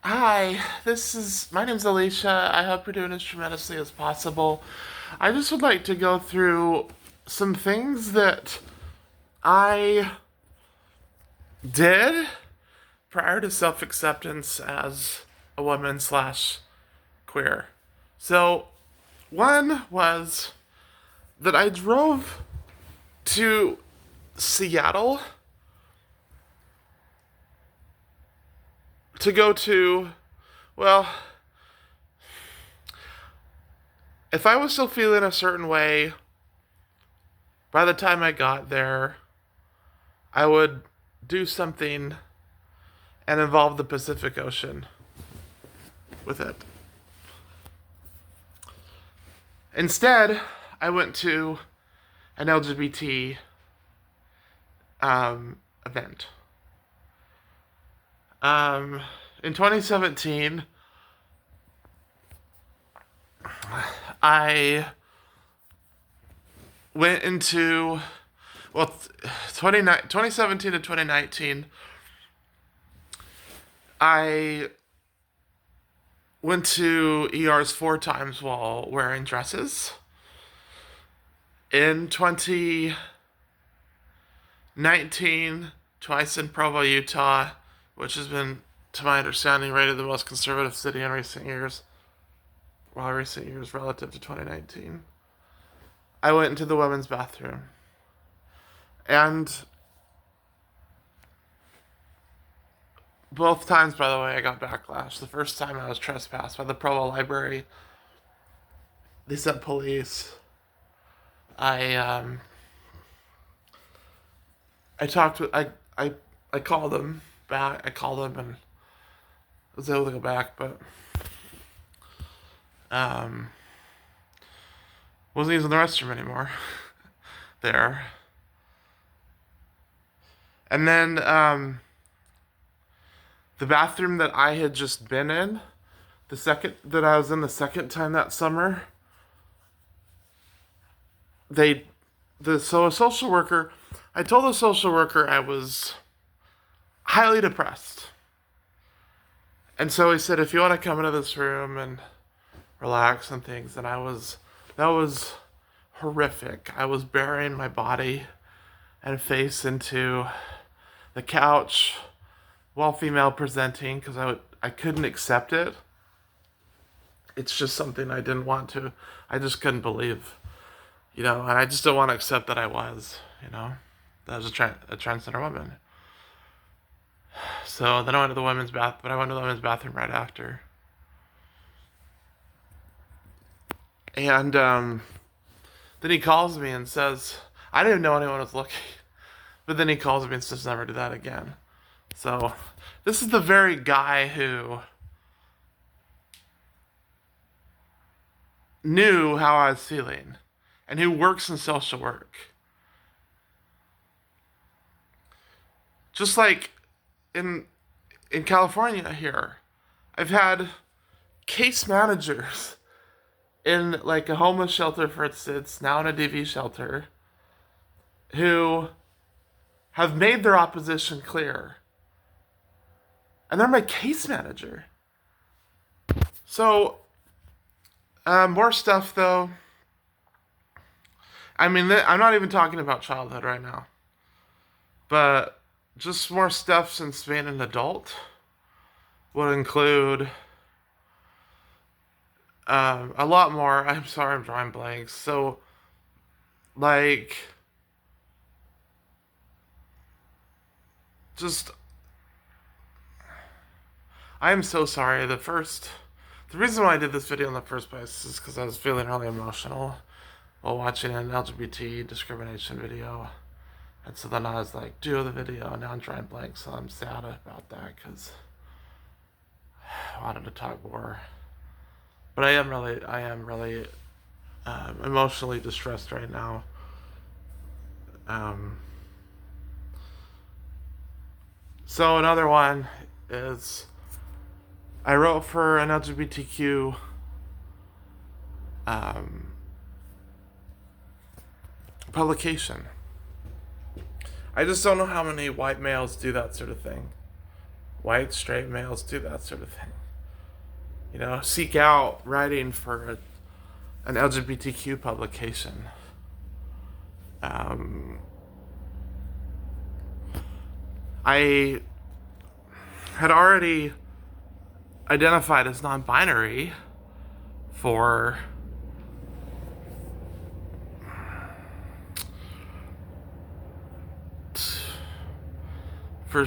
Hi, my name's Alicia. I hope you're doing as tremendously as possible. I just would like to go through some things that I did prior to self acceptance as a woman slash queer. So, one was that I drove to Seattle to go to, well, if I was still feeling a certain way by the time I got there, I would do something and involve the Pacific Ocean with it. Instead, I went to an LGBT event. Um, in 2017, I went into, well, 2017 to 2019, I went to ERs 4 times while wearing dresses. In 2019, twice in Provo, Utah, which has been, to my understanding, rated the most conservative city in recent years. Well, recent years relative to 2019. I went into the women's bathroom. And both times, by the way, I got backlash. The first time I was trespassed by the Provo Library. They sent police. I I talked with I called them back. I called them and was able to go back, but um wasn't using the restroom anymore there. And then the bathroom that I had just been in, the second that I was in the second time that summer, they so a social worker, I told the social worker I was highly depressed. And so he said, if you want to come into this room and relax and things, and that was horrific. I was burying my body and face into the couch while female presenting because I couldn't accept it. It's just something I didn't want to. I just couldn't believe, and I just don't want to accept that I was, that I was a transgender woman. So then I went to the women's bath, but I went to the women's bathroom right after. And then he calls me and says, I didn't even know anyone was looking. But then he calls me and says, never do that again. So this is the very guy who knew how I was feeling and who works in social work. Just like in California here, I've had case managers in like a homeless shelter, for instance, now in a DV shelter, who have made their opposition clear. And they're my case manager. So, more stuff though. I mean, I'm not even talking about childhood right now. But just more stuff since being an adult would include a lot more. I'm sorry, I'm drawing blanks. So, like, just I am so sorry. The reason why I did this video in the first place is because I was feeling really emotional while watching an LGBT discrimination video. And so then I was like, do the video, and now I'm drawing blank, so I'm sad about that because I wanted to talk more. But I am really emotionally distressed right now. Um, so another one is I wrote for an LGBTQ um, publication. I just don't know how many white males do that sort of thing. white straight males do that sort of thing. You know, seek out writing for an LGBTQ publication. Um, I had already identified as non-binary for for